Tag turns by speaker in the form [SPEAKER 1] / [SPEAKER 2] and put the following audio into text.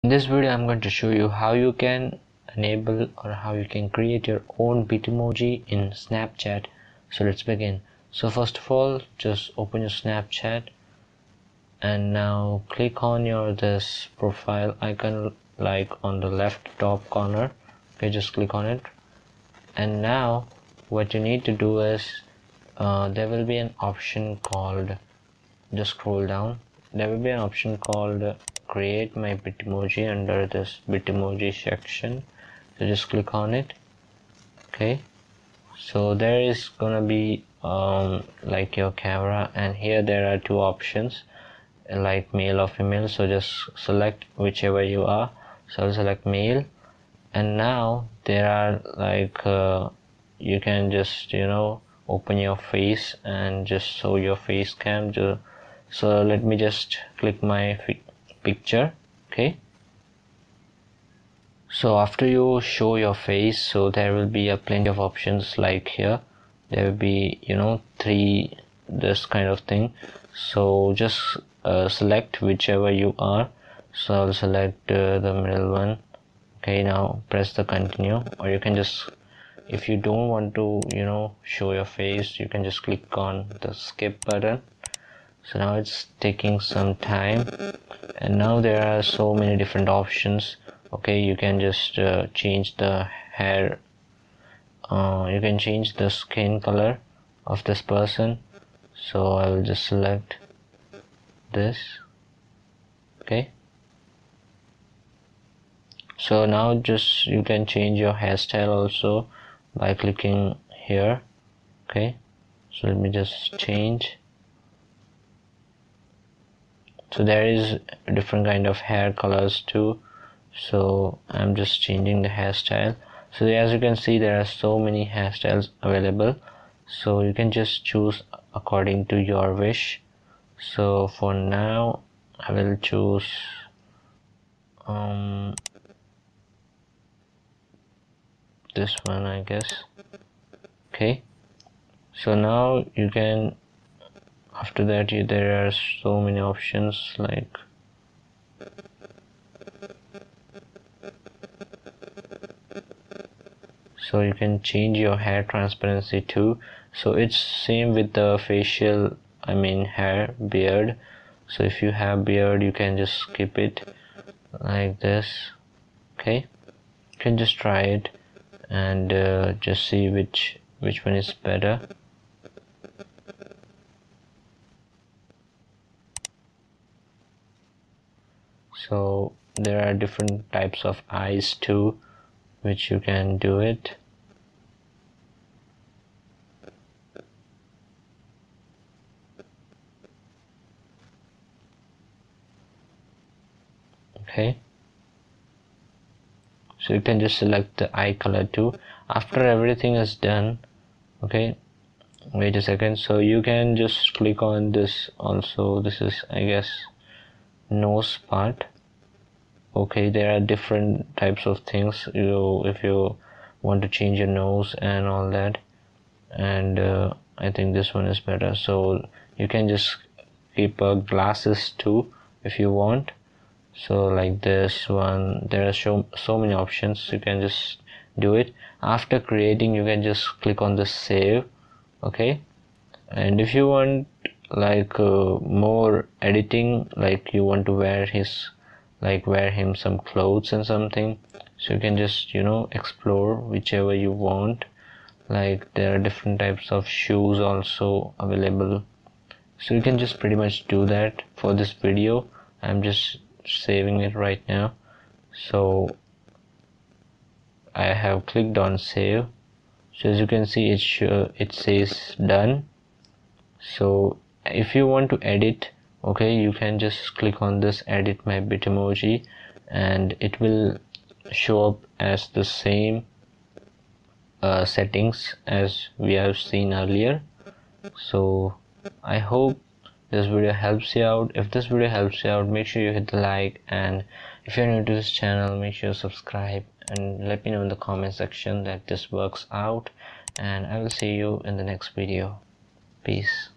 [SPEAKER 1] In this video I'm going to show you how you can enable or how you can create your own Bitmoji in Snapchat. So let's begin. So first of all, just open your Snapchat and now click on your this profile icon like on the left top corner. Okay, just click on it, and now what you need to do is there will be an option called, just scroll down, there will be an option called create my Bitmoji under this Bitmoji section. So just click on it. Okay, so there is gonna be like your camera, and here there are two options like male or female, so just select whichever you are. So I'll select male, and now there are like you can just open your face and just show your face cam. So let me just click my picture. Okay, so after you show your face, so there will be a plenty of options. Like here there will be three this kind of thing, so just select whichever you are. So I'll select the middle one. Okay, now press the continue, or you can just, if you don't want to show your face, you can just click on the skip button. So now it's taking some time, and now there are so many different options. Okay, you can just change the hair, you can change the skin color of this person. So I will just select this. Okay, so now just you can change your hairstyle also by clicking here. Okay, so let me just change. So there is different kind of hair colors too, so I'm just changing the hairstyle. So as you can see, there are so many hairstyles available, so you can just choose according to your wish. So for now I will choose this one, I guess. Okay, so now you can, after that there are so many options, like so you can change your hair transparency too. So it's same with the facial, I mean hair, beard. So if you have beard, you can just skip it like this. Okay, you can just try it and just see which one is better. So there are different types of eyes too, which you can do it. Okay, so you can just select the eye color too after everything is done. Okay, wait a second, so you can just click on this also. This is, I guess, nose part. Okay, there are different types of things, if you want to change your nose and all that, and I think this one is better. So you can just keep glasses too if you want. So like this one, there are so many options. You can just do it. After creating, you can just click on the save. Okay, and if you want like more editing, like you want to wear him some clothes and something, so you can just explore whichever you want. Like there are different types of shoes also available, so you can just pretty much do that. For this video I'm just saving it right now, so I have clicked on save. So as you can see, it says done. So if you want to edit, okay, you can just click on this edit my Bitmoji, and it will show up as the same settings as we have seen earlier. So I hope this video helps you out. If this video helps you out, make sure you hit the like, and if you're new to this channel, make sure you subscribe and let me know in the comment section that this works out, and I will see you in the next video. Peace.